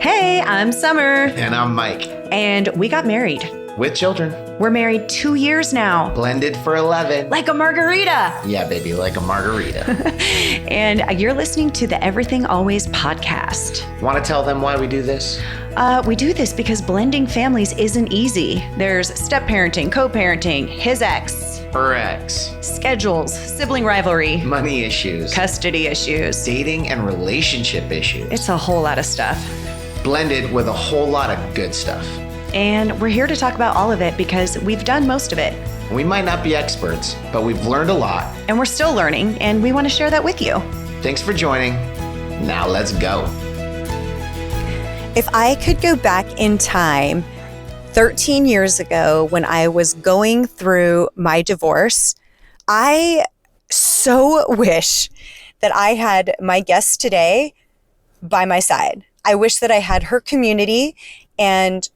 Hey, I'm Summer. And I'm Mike. And we got married. With children. We're married 2 years now. Blended for 11. Like a margarita. Yeah, baby, like a margarita. And you're listening to the Everything Always podcast. Want to tell them why we do this? We do this because blending families isn't easy. There's step-parenting, co-parenting, his ex, Her ex. schedules, sibling rivalry, Money issues. custody issues. Dating and relationship issues. It's a whole lot of stuff. Blended with a whole lot of good stuff. And we're here to talk about all of it because we've done most of it. We might not be experts, but we've learned a lot. And we're still learning, and we want to share that with you. Thanks for joining. Now let's go. If I could go back in time 13 years ago when I was going through my divorce, I so wish that I had my guest today by my side. I wish that I had her community and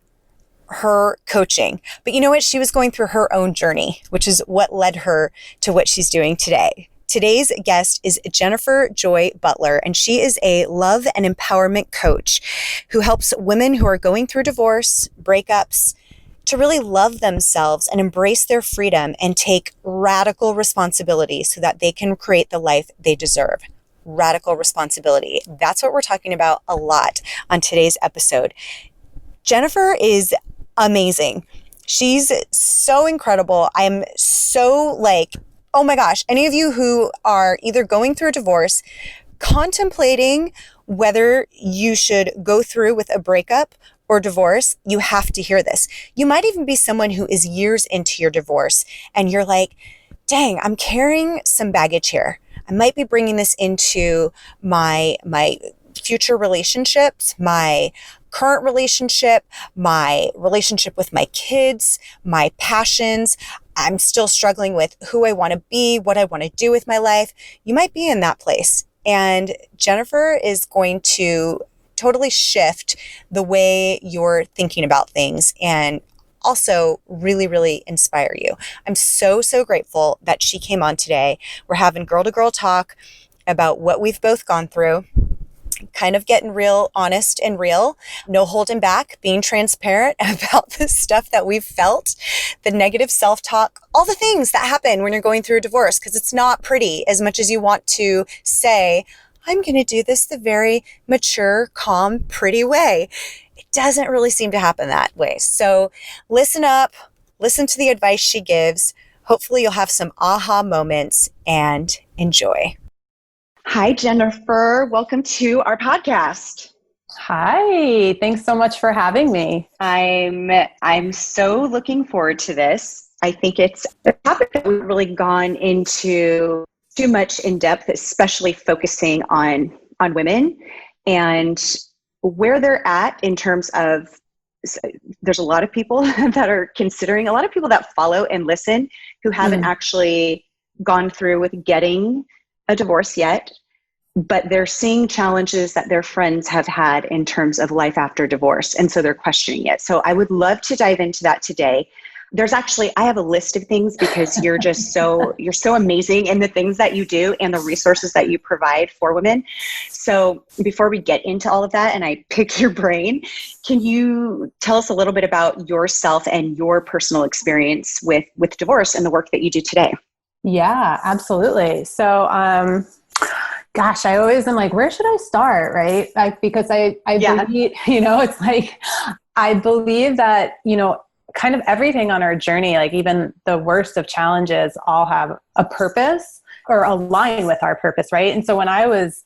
her coaching. But you know what? She was going through her own journey, which is what led her to what she's doing today. Today's guest is Jennifer Joy Butler, and she is a love and empowerment coach who helps women who are going through divorce, breakups, to really love themselves and embrace their freedom and take radical responsibility so that they can create the life they deserve. Radical responsibility. That's what we're talking about a lot on today's episode. Jennifer is amazing. She's so incredible. I'm so oh my gosh, any of you who are either going through a divorce, contemplating whether you should go through with a breakup or divorce, you have to hear this. You might even be someone who is years into your divorce and you're like, dang, I'm carrying some baggage here. I might be bringing this into my future relationships, my current relationship, my relationship with my kids, my passions. I'm still struggling with who I want to be, what I want to do with my life. You might be in that place. And Jennifer is going to totally shift the way you're thinking about things and also really, really inspire you. I'm so grateful that she came on today. We're having girl-to-girl talk about what we've both gone through, kind of getting real honest and real, no holding back, being transparent about the stuff that we've felt, the negative self-talk, all the things that happen when you're going through a divorce, because it's not pretty as much as you want to say, I'm going to do this the very mature, calm, pretty way. It doesn't really seem to happen that way. So listen up, listen to the advice she gives. Hopefully you'll have some aha moments and enjoy. Hi, Jennifer. Welcome to our podcast. Hi. Thanks so much for having me. I'm so looking forward to this. I think it's a topic that we've really gone into too much in depth, especially focusing on women and where they're at in terms of, there's a lot of people that are considering, a lot of people that follow and listen who haven't actually gone through with getting a divorce yet, but they're seeing challenges that their friends have had in terms of life after divorce. And so they're questioning it. So I would love to dive into that today. I have a list of things because you're so amazing in the things that you do and the resources that you provide for women. So before we get into all of that and I pick your brain, can you tell us a little bit about yourself and your personal experience with divorce and the work that you do today? Yeah, absolutely. So, gosh, I always am like, where should I start? Right. Because I believe, it's like, I believe that, kind of everything on our journey, like even the worst of challenges all have a purpose or align with our purpose. Right. And so when I was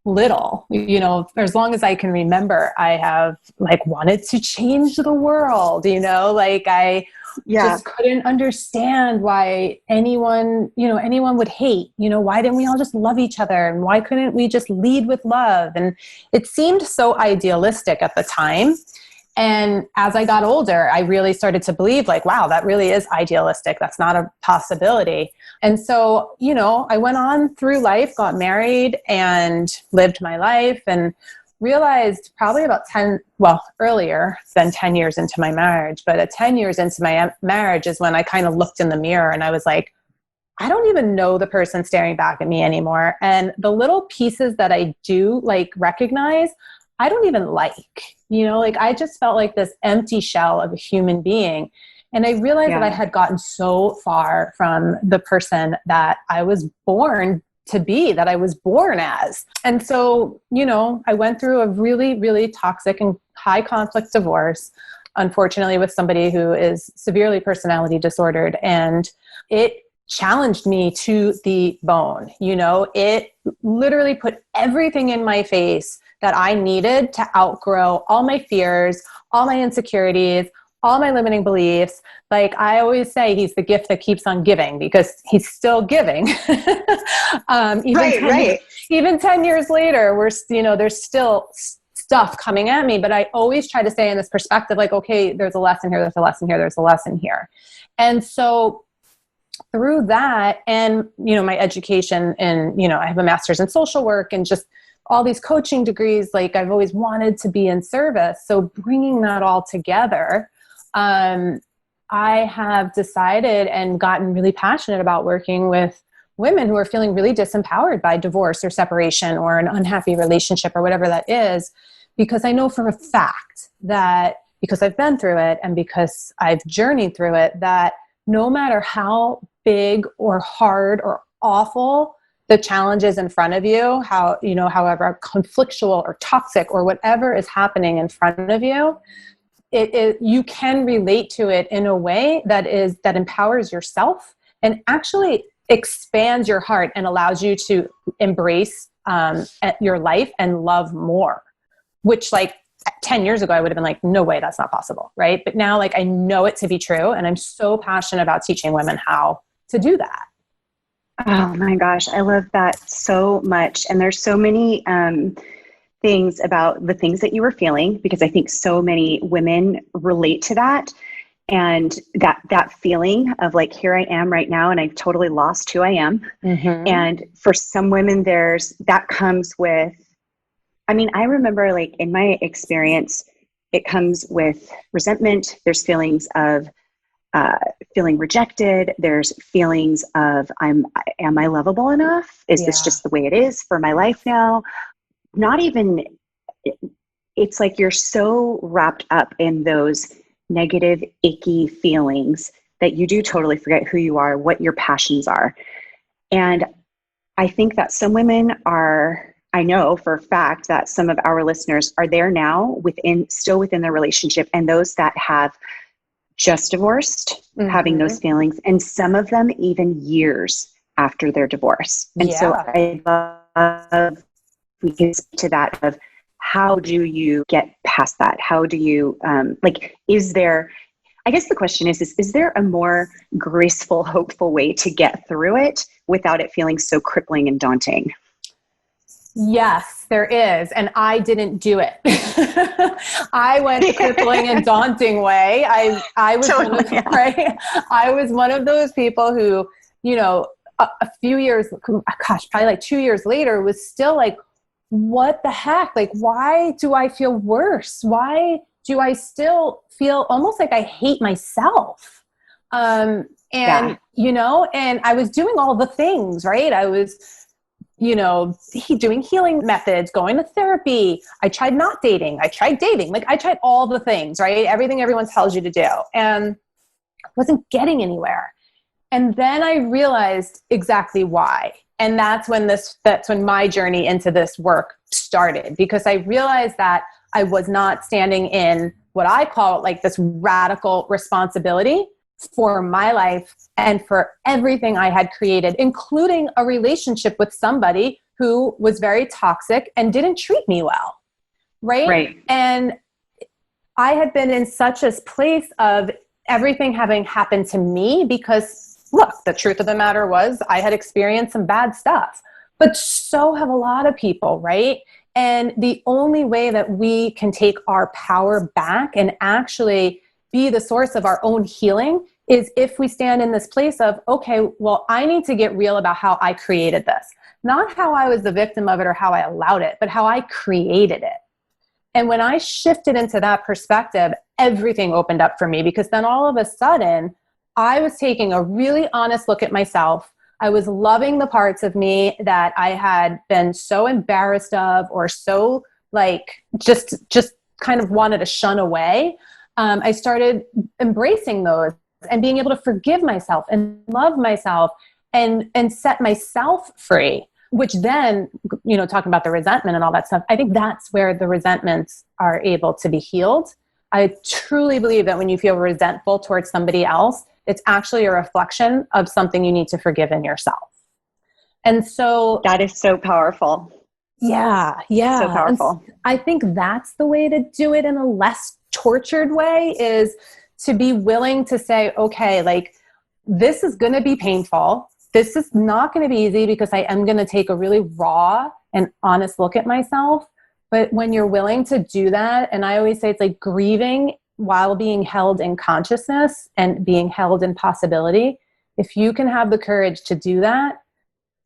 little, for as long as I can remember, I have wanted to change the world, I just couldn't understand why anyone would hate, why didn't we all just love each other? And why couldn't we just lead with love? And it seemed so idealistic at the time. And as I got older, I really started to believe wow, that really is idealistic. That's not a possibility. And so, I went on through life, got married and lived my life and realized probably about earlier than 10 years into my marriage, but at 10 years into my marriage is when I kind of looked in the mirror and I was like, I don't even know the person staring back at me anymore. And the little pieces that I do recognize I don't even like, like I just felt like this empty shell of a human being. And I realized that I had gotten so far from the person that I was born to be, that I was born as. And so, I went through a really, really toxic and high conflict divorce, unfortunately, with somebody who is severely personality disordered. And it challenged me to the bone. It literally put everything in my face that I needed to outgrow all my fears, all my insecurities, all my limiting beliefs. Like I always say, he's the gift that keeps on giving, because he's still giving. Even 10 years later, there's still stuff coming at me, but I always try to stay in this perspective, like, okay, there's a lesson here, there's a lesson here, there's a lesson here. And so through that and, my education and, I have a master's in social work and just all these coaching degrees, like I've always wanted to be in service. So bringing that all together, I have decided and gotten really passionate about working with women who are feeling really disempowered by divorce or separation or an unhappy relationship or whatever that is, because I know for a fact that, because I've been through it and because I've journeyed through it, that no matter how big or hard or awful the challenges in front of you, however conflictual or toxic or whatever is happening in front of you, you can relate to it in a way that empowers yourself and actually expands your heart and allows you to embrace your life and love more, which 10 years ago, I would have been like, no way, that's not possible. Right. But now I know it to be true. And I'm so passionate about teaching women how to do that. Oh my gosh. I love that so much. And there's so many, things about the things that you were feeling, because I think so many women relate to that. And that feeling of here I am right now, and I've totally lost who I am. Mm-hmm. And for some women, that comes with, I remember in my experience, it comes with resentment. There's feelings of feeling rejected. There's feelings of, am I lovable enough? Is this just the way it is for my life now? Not even, it's like you're so wrapped up in those negative, icky feelings that you do totally forget who you are, what your passions are. And I think that some women I know for a fact that some of our listeners are there now still within their relationship, and those that have just divorced, mm-hmm. having those feelings, and some of them even years after their divorce. And so I love we can speak to that of how do you get past that? How do you, is there, I guess the question is there a more graceful, hopeful way to get through it without it feeling so crippling and daunting? Yes, there is. And I didn't do it. I went the crippling and daunting way. I was totally, I was one of those people who, a few years, probably 2 years later was still what the heck? Why do I feel worse? Why do I still feel almost like I hate myself? And I was doing all the things, right? I was, doing healing methods, going to therapy. I tried not dating. I tried dating. I tried all the things, right? Everything everyone tells you to do. And I wasn't getting anywhere. And then I realized exactly why. And that's when my journey into this work started, because I realized that I was not standing in what I call this radical responsibility for my life and for everything I had created, including a relationship with somebody who was very toxic and didn't treat me well. Right. And I had been in such a place of everything having happened to me because, look, the truth of the matter was I had experienced some bad stuff, but so have a lot of people, right? And the only way that we can take our power back and actually be the source of our own healing is if we stand in this place of, okay, well, I need to get real about how I created this. Not how I was the victim of it or how I allowed it, but how I created it. And when I shifted into that perspective, everything opened up for me, because then all of a sudden, I was taking a really honest look at myself. I was loving the parts of me that I had been so embarrassed of or so like just kind of wanted to shun away, I started embracing those and being able to forgive myself and love myself and set myself free, which then, you know, talking about the resentment and all that stuff, I think that's where the resentments are able to be healed. I truly believe that when you feel resentful towards somebody else, it's actually a reflection of something you need to forgive in yourself. And so that is so powerful. Yeah. So powerful. And I think that's the way to do it in a less tortured way, is to be willing to say, okay, like, this is going to be painful. This is not going to be easy because I am going to take a really raw and honest look at myself. But when you're willing to do that, and I always say it's like grieving while being held in consciousness and being held in possibility. If you can have the courage to do that,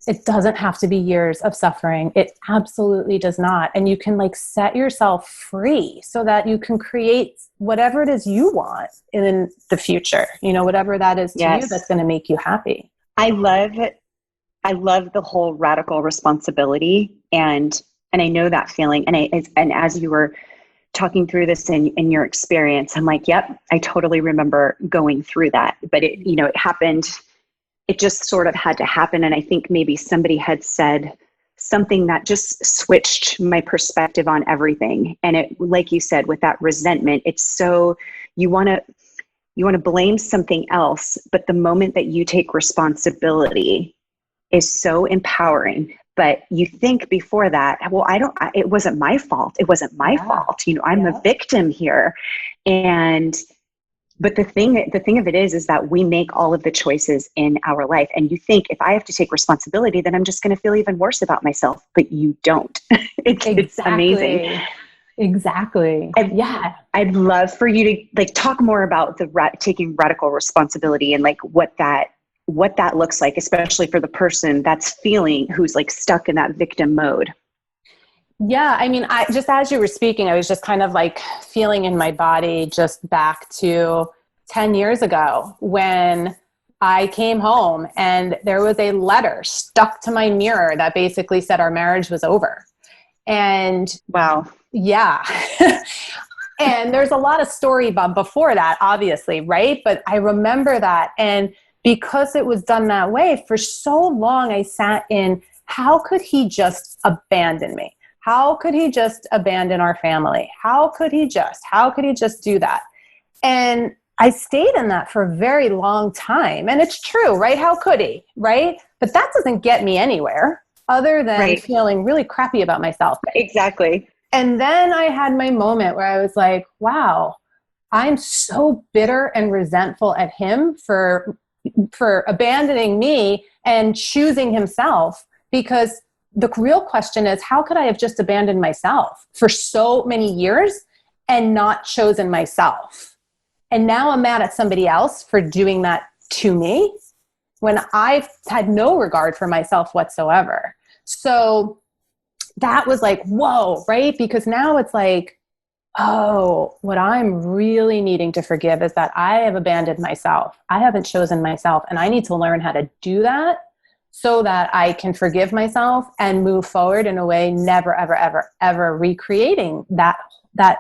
it doesn't have to be years of suffering. It absolutely does not. And you can like set yourself free so that you can create whatever it is you want in the future, you know, whatever that is to you that's going to make you happy. I love the whole radical responsibility, and I know that feeling. And as you were talking through this in your experience, I'm like, yep, I totally remember going through that. But it, you know, it happened. It just sort of had to happen. And I think maybe somebody had said something that just switched my perspective on everything. And it, like you said, with that resentment, it's so, you want to blame something else, but the moment that you take responsibility is so empowering. But you think before that, well, it wasn't my fault. It wasn't my fault. You know, I'm a victim here. But the thing of it is that we make all of the choices in our life. And you think, if I have to take responsibility, then I'm just going to feel even worse about myself. But you don't. It's amazing. Exactly. I'd love for you to like talk more about taking radical responsibility and like what that looks like, especially for the person who's like stuck in that victim mode. Yeah. I mean, I just, as you were speaking, I was just kind of like feeling in my body just back to 10 years ago when I came home and there was a letter stuck to my mirror that basically said our marriage was over. And wow. Yeah. And there's a lot of story before that, obviously, right? But I remember that. And because it was done that way, for so long I sat in, how could he just abandon me? How could he just abandon our family? How could he just do that? And I stayed in that for a very long time. And it's true, right? How could he, right? But that doesn't get me anywhere other than feeling really crappy about myself. Exactly. And then I had my moment where I was like, wow, I'm so bitter and resentful at him for abandoning me and choosing himself, because the real question is, how could I have just abandoned myself for so many years and not chosen myself? And now I'm mad at somebody else for doing that to me when I've had no regard for myself whatsoever. So that was like, whoa, right? Because now it's like, oh, what I'm really needing to forgive is that I have abandoned myself. I haven't chosen myself, and I need to learn how to do that so that I can forgive myself and move forward in a way, never, ever, ever, ever recreating that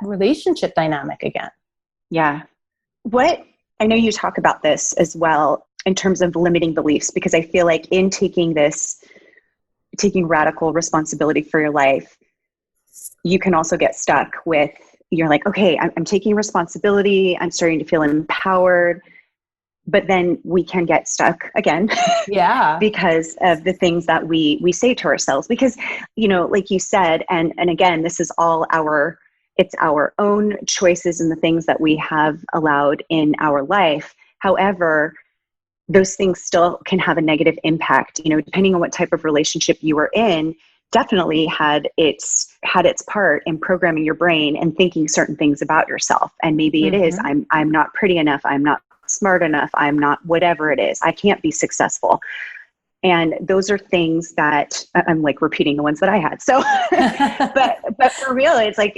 relationship dynamic again. Yeah. I know you talk about this as well in terms of limiting beliefs, because I feel like in taking radical responsibility for your life, you can also get stuck with, you're like, okay, I'm taking responsibility. I'm starting to feel empowered. But then we can get stuck again. Yeah. Because of the things that we say to ourselves, because, you know, like you said, and again, this is all it's our own choices and the things that we have allowed in our life. However, those things still can have a negative impact, you know, depending on what type of relationship you were in, definitely had its part in programming your brain and thinking certain things about yourself. And maybe it is, I'm not pretty enough. I'm not smart enough. I'm not, whatever it is, I can't be successful. And those are things that I'm like repeating the ones that I had. So, but for real, it's like,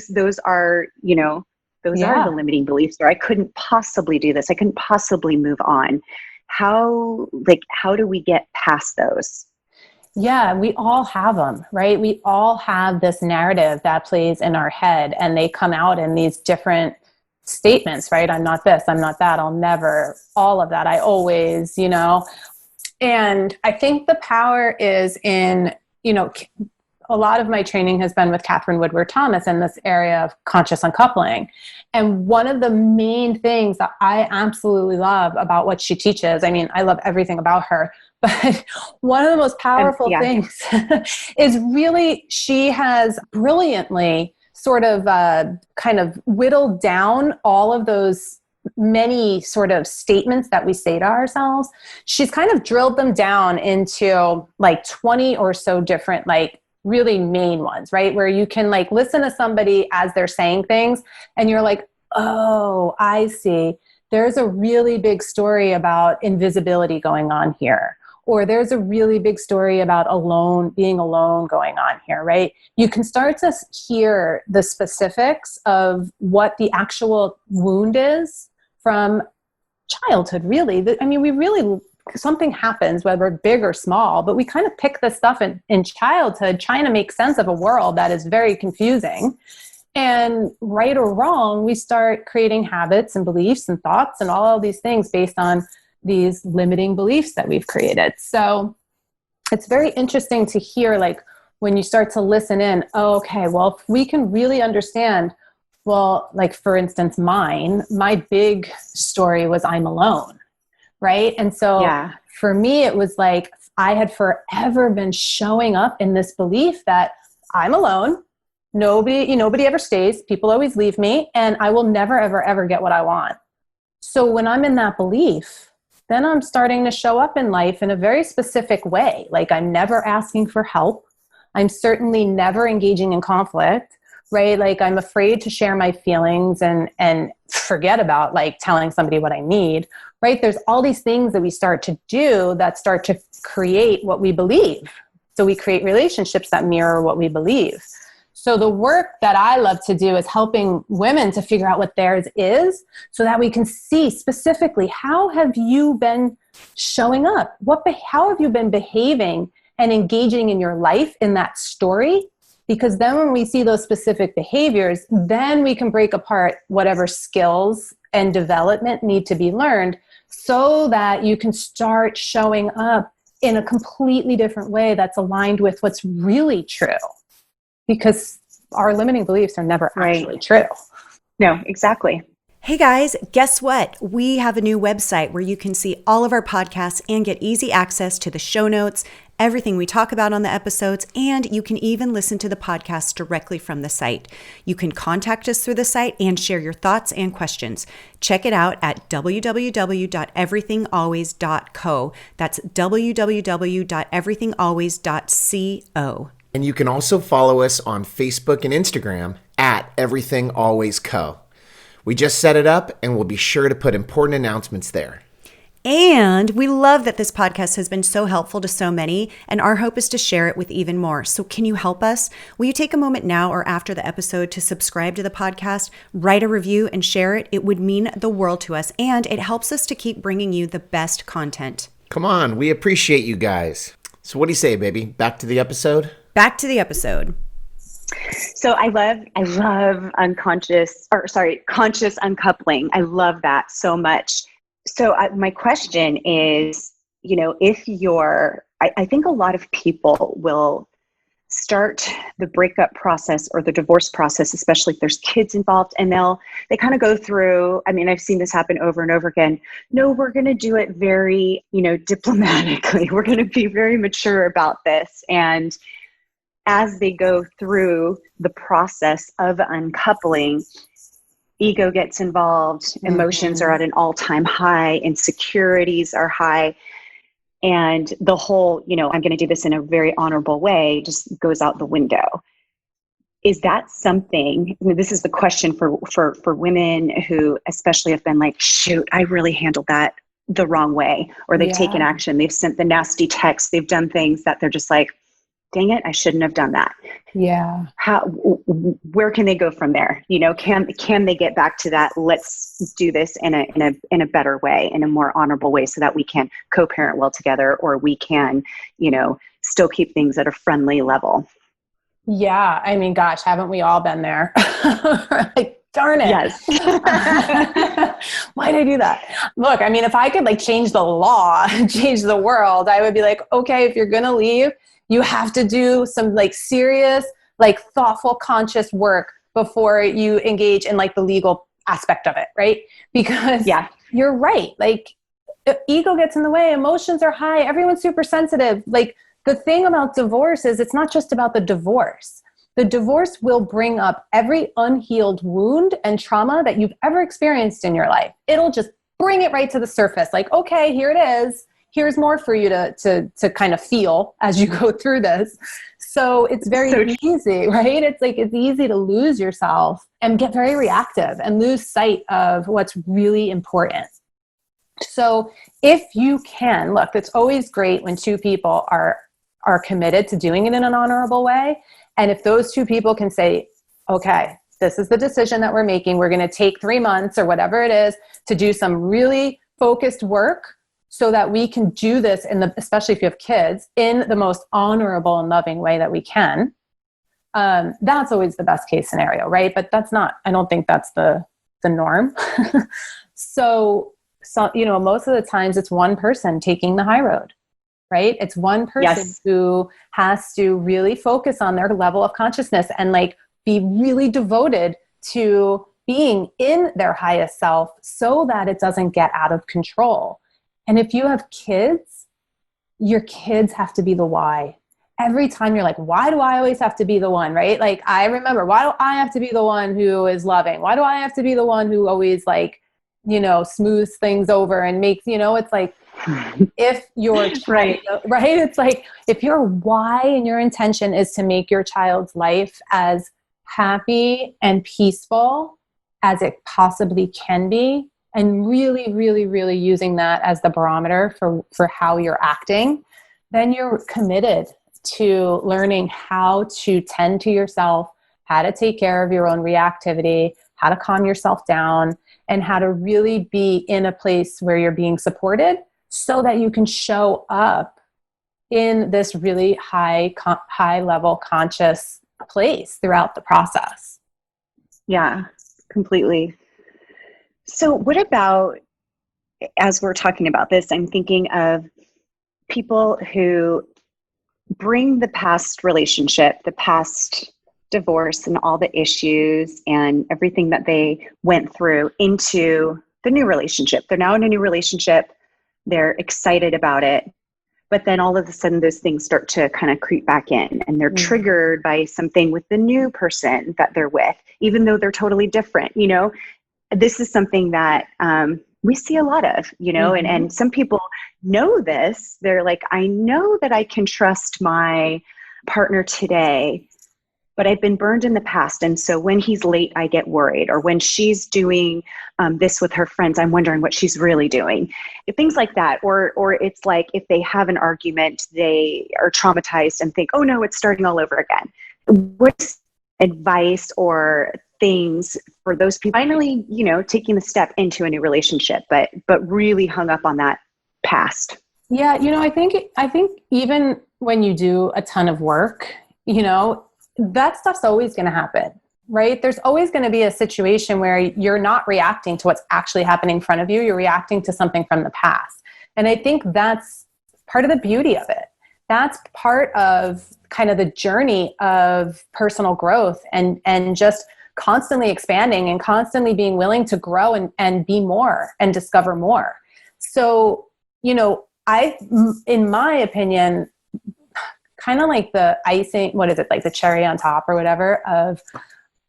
those are the limiting beliefs, or I couldn't possibly do this. I couldn't possibly move on. How do we get past those? Yeah, we all have them, right? We all have this narrative that plays in our head, and they come out in these different statements, right? I'm not this, I'm not that, I'll never, all of that. I always, and I think the power is in, a lot of my training has been with Catherine Woodward Thomas in this area of conscious uncoupling. And one of the main things that I absolutely love about what she teaches, I mean, I love everything about her, but one of the most powerful things is really, she has brilliantly sort of kind of whittled down all of those many sort of statements that we say to ourselves. She's kind of drilled them down into like 20 or so different, like really main ones, right? Where you can like listen to somebody as they're saying things and you're like, oh, I see. There's a really big story about invisibility going on here. Or there's a really big story about being alone going on here, right? You can start to hear the specifics of what the actual wound is from childhood, really. I mean, something happens, whether big or small, but we kind of pick this stuff in childhood, trying to make sense of a world that is very confusing. And right or wrong, we start creating habits and beliefs and thoughts and all of these things based on these limiting beliefs that we've created. So it's very interesting to hear, like, when you start to listen in, oh, okay, well, if we can really understand, well, like, for instance, my big story was I'm alone, right? And so for me, it was like, I had forever been showing up in this belief that I'm alone. Nobody ever stays. People always leave me, and I will never, ever, ever get what I want. So when I'm in that belief, then I'm starting to show up in life in a very specific way. Like, I'm never asking for help. I'm certainly never engaging in conflict, right? Like, I'm afraid to share my feelings and forget about like telling somebody what I need, right? There's all these things that we start to do that start to create what we believe. So we create relationships that mirror what we believe. So the work that I love to do is helping women to figure out what theirs is so that we can see specifically, how have you been showing up? How have you been behaving and engaging in your life in that story? Because then when we see those specific behaviors, then we can break apart whatever skills and development need to be learned so that you can start showing up in a completely different way that's aligned with what's really true. Because our limiting beliefs are never actually true. No, exactly. Hey guys, guess what? We have a new website where you can see all of our podcasts and get easy access to the show notes, everything we talk about on the episodes, and you can even listen to the podcast directly from the site. You can contact us through the site and share your thoughts and questions. Check it out at www.everythingalways.co. That's www.everythingalways.co. And you can also follow us on Facebook and Instagram at Everything Always Co. We just set it up and we'll be sure to put important announcements there. And we love that this podcast has been so helpful to so many, and our hope is to share it with even more. So can you help us? Will you take a moment now or after the episode to subscribe to the podcast, write a review, and share it? It would mean the world to us, and it helps us to keep bringing you the best content. Come on, we appreciate you guys. So what do you say, baby? Back to the episode? Back to the episode. So I love conscious uncoupling. I love that so much. So my question is, I think a lot of people will start the breakup process or the divorce process, especially if there's kids involved, and they kind of go through, I mean, I've seen this happen over and over again. No, we're going to do it very, diplomatically. We're going to be very mature about this. And as they go through the process of uncoupling, ego gets involved, emotions are at an all-time high, insecurities are high, and the whole, I'm going to do this in a very honorable way just goes out the window. Is that something, this is the question for women who especially have been like, shoot, I really handled that the wrong way, or they've taken action, they've sent the nasty texts, they've done things that they're just like, dang it, I shouldn't have done that. Yeah. Where can they go from there? Can they get back to that? Let's do this in a better way, in a more honorable way, so that we can co-parent well together, or we can, still keep things at a friendly level. Yeah. I mean, gosh, haven't we all been there? Like, darn it. Yes. Why'd I do that? Look, I mean, if I could like change the law, change the world, I would be like, okay, if you're going to leave, you have to do some like serious, like thoughtful, conscious work before you engage in like the legal aspect of it. Right. Because you're right. Like ego gets in the way. Emotions are high. Everyone's super sensitive. Like the thing about divorce is it's not just about the divorce. The divorce will bring up every unhealed wound and trauma that you've ever experienced in your life. It'll just bring it right to the surface. Like, okay, here it is. Here's more for you to kind of feel as you go through this. So it's very easy, right? It's like, it's easy to lose yourself and get very reactive and lose sight of what's really important. So if you can, look, it's always great when two people are committed to doing it in an honorable way. And if those two people can say, okay, this is the decision that we're making. We're going to take 3 months or whatever it is to do some really focused work so that we can do this especially if you have kids, in the most honorable and loving way that we can. That's always the best case scenario, right? But I don't think that's the norm. So, most of the times it's one person taking the high road. Right? It's one person who has to really focus on their level of consciousness and like be really devoted to being in their highest self so that it doesn't get out of control. And if you have kids, your kids have to be the why. Every time you're like, why do I always have to be the one? Right? Like I remember, why do I have to be the one who is loving? Why do I have to be the one who always like, smooths things over and makes, it's like, if your child, right? It's like, if your why and your intention is to make your child's life as happy and peaceful as it possibly can be, and really, really, really using that as the barometer for how you're acting, then you're committed to learning how to tend to yourself, how to take care of your own reactivity, how to calm yourself down, and how to really be in a place where you're being supported so that you can show up in this really high level conscious place throughout the process. Yeah, completely. So what about, as we're talking about this, I'm thinking of people who bring the past relationship, the past divorce and all the issues and everything that they went through into the new relationship. They're now in a new relationship. They're excited about it. But then all of a sudden those things start to kind of creep back in and they're triggered by something with the new person that they're with, even though they're totally different. This is something that we see a lot of, and some people know this. They're like, I know that I can trust my partner today, but I've been burned in the past. And so when he's late, I get worried. Or when she's doing this with her friends, I'm wondering what she's really doing. Things like that. Or it's like if they have an argument, they are traumatized and think, oh no, it's starting all over again. What's advice or things for those people finally, taking the step into a new relationship, but really hung up on that past? Yeah. I think even when you do a ton of work, that stuff's always going to happen, right? There's always going to be a situation where you're not reacting to what's actually happening in front of you. You're reacting to something from the past. And I think that's part of the beauty of it. That's part of kind of the journey of personal growth and just constantly expanding and constantly being willing to grow and be more and discover more. So, in my opinion, kind of like the icing, what is it, like the cherry on top or whatever of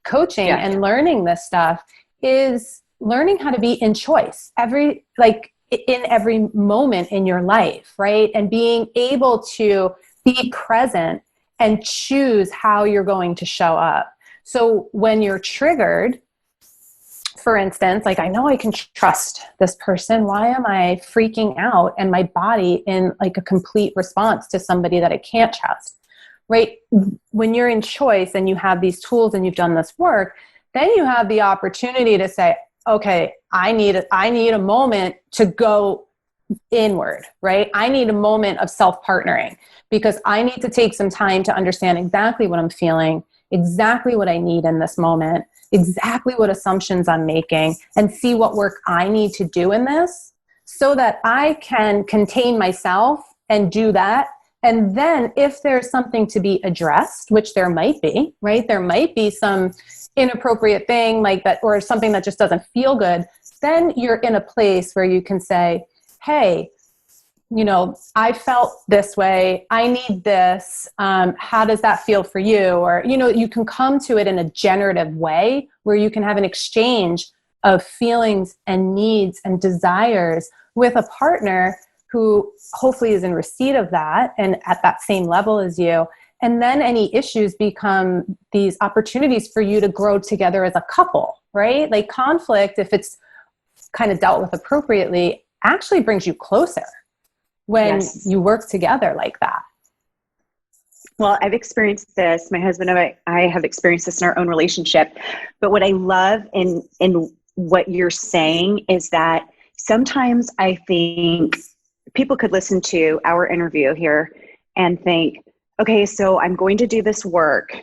coaching and learning this stuff is learning how to be in choice in every moment in your life, right? And being able to be present and choose how you're going to show up. So when you're triggered, for instance, like, I know I can trust this person. Why am I freaking out and my body in like a complete response to somebody that I can't trust, right? When you're in choice and you have these tools and you've done this work, then you have the opportunity to say, okay, I need a moment to go inward, right? I need a moment of self-partnering because I need to take some time to understand exactly what I'm feeling, exactly what I need in this moment, exactly what assumptions I'm making, and see what work I need to do in this so that I can contain myself and do that. And then if there's something to be addressed, which there might be, right? There might be some inappropriate thing like that, or something that just doesn't feel good. Then you're in a place where you can say, hey, I felt this way. I need this. How does that feel for you? Or, you can come to it in a generative way where you can have an exchange of feelings and needs and desires with a partner who hopefully is in receipt of that and at that same level as you. And then any issues become these opportunities for you to grow together as a couple, right? Like conflict, if it's kind of dealt with appropriately, actually brings you closer when you work together like that. Well, I've experienced this. My husband and I have experienced this in our own relationship. But what I love in what you're saying is that sometimes I think people could listen to our interview here and think, okay, so I'm going to do this work,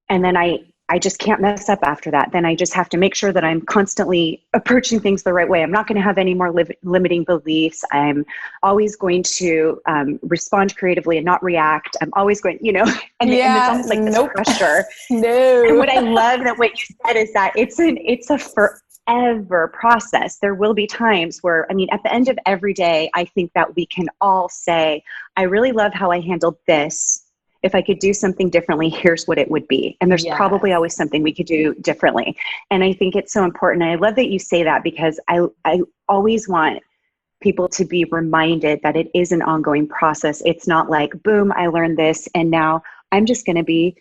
and then I just can't mess up after that. Then I just have to make sure that I'm constantly approaching things the right way. I'm not going to have any more limiting beliefs. I'm always going to respond creatively and not react. I'm always going, and it's almost like this pressure. No. And what I love that what you said is that it's a forever process. There will be times where, at the end of every day, I think that we can all say, I really love how I handled this. If I could do something differently, here's what it would be. And there's probably always something we could do differently. And I think it's so important. And I love that you say that because I always want people to be reminded that it is an ongoing process. It's not like, boom, I learned this, and now I'm just going to be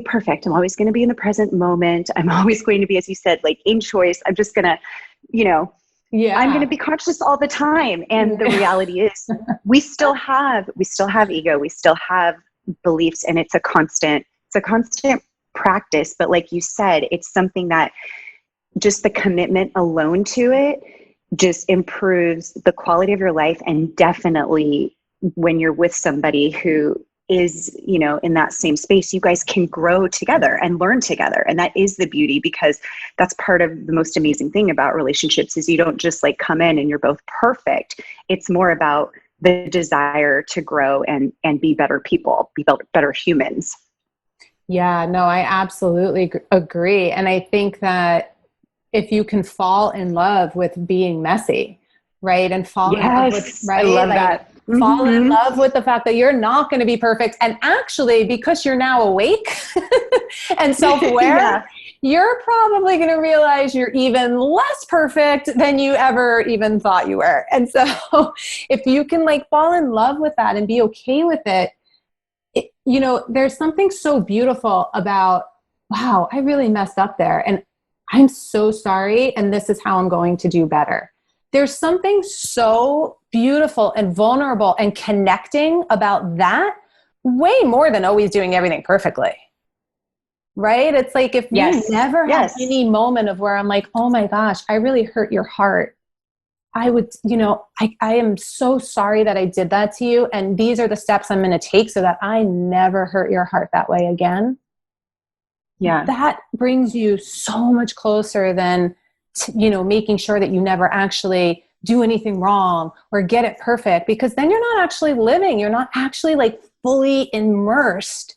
perfect. I'm always going to be in the present moment. I'm always going to be, as you said, like in choice. I'm just going to, I'm going to be conscious all the time. And the reality is we still have ego. We still have beliefs, and it's a constant practice. But like you said, it's something that just the commitment alone to it just improves the quality of your life. And definitely when you're with somebody who is, in that same space, you guys can grow together and learn together. And that is the beauty, because that's part of the most amazing thing about relationships is you don't just like come in and you're both perfect. It's more about the desire to grow and be better people, be better humans. Yeah, no, I absolutely agree. And I think that if you can fall in love with being messy, right? And fall in love with, right? I love that. Fall in love with the fact that you're not going to be perfect. And actually, because you're now awake and self-aware, you're probably going to realize you're even less perfect than you ever even thought you were. And so if you can like fall in love with that and be okay with it, there's something so beautiful about, wow, I really messed up there. And I'm so sorry. And this is how I'm going to do better. There's something so beautiful and vulnerable and connecting about that, way more than always doing everything perfectly. Right? It's like if you never have any moment of where I'm like, oh my gosh, I really hurt your heart. I would, I am so sorry that I did that to you. And these are the steps I'm going to take so that I never hurt your heart that way again. Yeah. That brings you so much closer than, making sure that you never actually do anything wrong or get it perfect, because then you're not actually living. You're not actually like fully immersed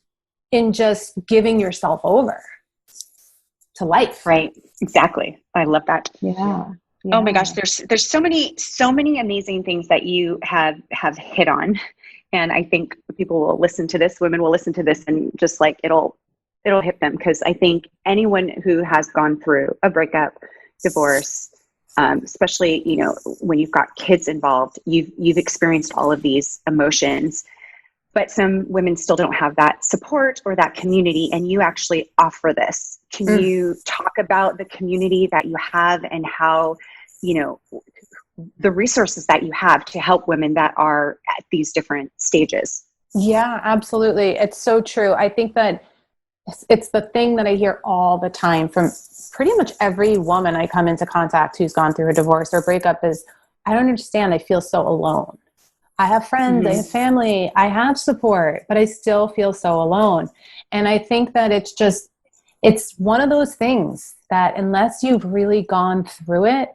in just giving yourself over to life. Right. Exactly. I love that. Yeah. Oh my gosh. There's so many amazing things that you have hit on. And I think people will listen to this, women will listen to this, and just like, it'll hit them. Cause I think anyone who has gone through a breakup, divorce, especially, when you've got kids involved, you've experienced all of these emotions. But some women still don't have that support or that community, and you actually offer this. Can you talk about the community that you have and how, the resources that you have to help women that are at these different stages? Yeah, absolutely. It's so true. I think that it's the thing that I hear all the time from pretty much every woman I come into contact who's gone through a divorce or breakup is, I don't understand. I feel so alone. I have friends, I have family, I have support, but I still feel so alone. And I think that it's one of those things that unless you've really gone through it,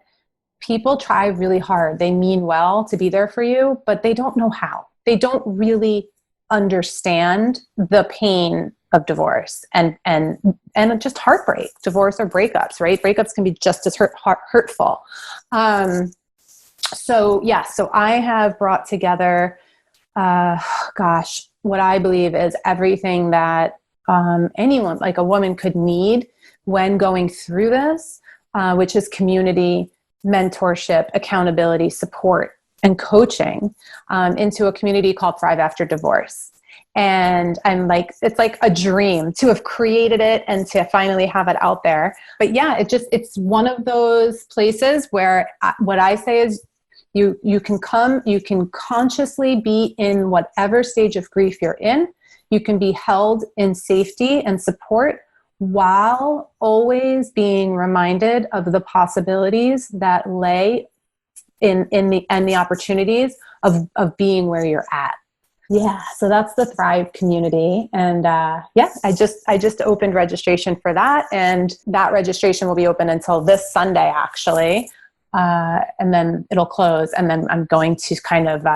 people try really hard. They mean well to be there for you, but they don't know how. They don't really understand the pain of divorce and just heartbreak, divorce or breakups, right? Breakups can be just as hurtful. So I have brought together, what I believe is everything that anyone, like a woman, could need when going through this, which is community, mentorship, accountability, support, and coaching into a community called Thrive After Divorce. And I'm like, it's like a dream to have created it and to finally have it out there. But yeah, it's one of those places where what I say is you can consciously be in whatever stage of grief you're in. You can be held in safety and support while always being reminded of the possibilities that lay in the opportunities of being where you're at. Yeah. So that's the Thrive community. And I just opened registration for that. And that registration will be open until this Sunday, actually. And then it'll close. And then I'm going to kind of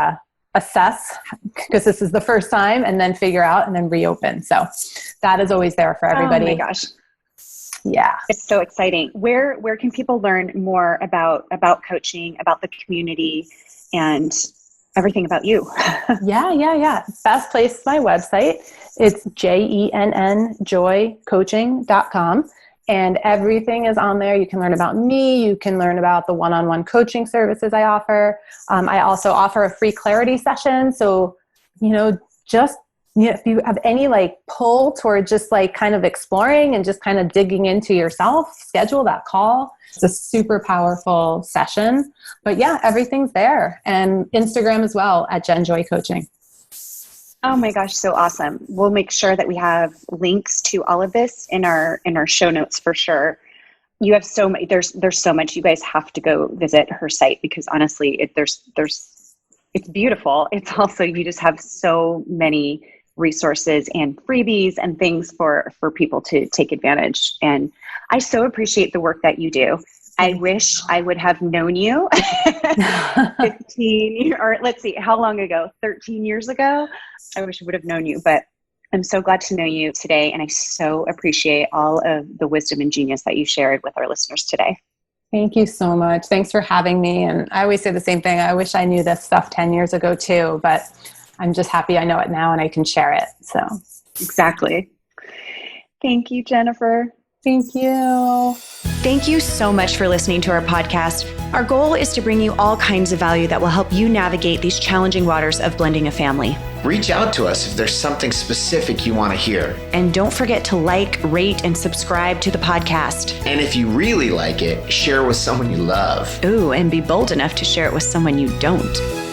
assess, because this is the first time, and then figure out and then reopen. So that is always there for everybody. Oh my gosh. Yeah. It's so exciting. Where can people learn more about coaching, about the community, and everything about you? Yeah. Best place is my website. It's JENNJoyCoaching.com. And everything is on there. You can learn about me. You can learn about the one-on-one coaching services I offer. I also offer a free clarity session. So, if you have any pull toward just kind of exploring and just kind of digging into yourself, schedule that call. It's a super powerful session. But yeah, everything's there. And Instagram as well at Jen Joy Coaching. Oh my gosh, so awesome. We'll make sure that we have links to all of this in our show notes for sure. You have so much, there's so much. You guys have to go visit her site, because honestly, it's beautiful. It's also, you just have so many resources and freebies and things for people to take advantage. And I so appreciate the work that you do. I wish I would have known you 15, or let's see, how long ago? 13 years ago? I wish I would have known you, but I'm so glad to know you today. And I so appreciate all of the wisdom and genius that you shared with our listeners today. Thank you so much. Thanks for having me. And I always say the same thing. I wish I knew this stuff 10 years ago too, but I'm just happy I know it now and I can share it. So exactly. Thank you, Jennifer. Thank you. Thank you so much for listening to our podcast. Our goal is to bring you all kinds of value that will help you navigate these challenging waters of blending a family. Reach out to us if there's something specific you want to hear. And don't forget to rate, and subscribe to the podcast. And if you really like it, share with someone you love. Ooh, and be bold enough to share it with someone you don't.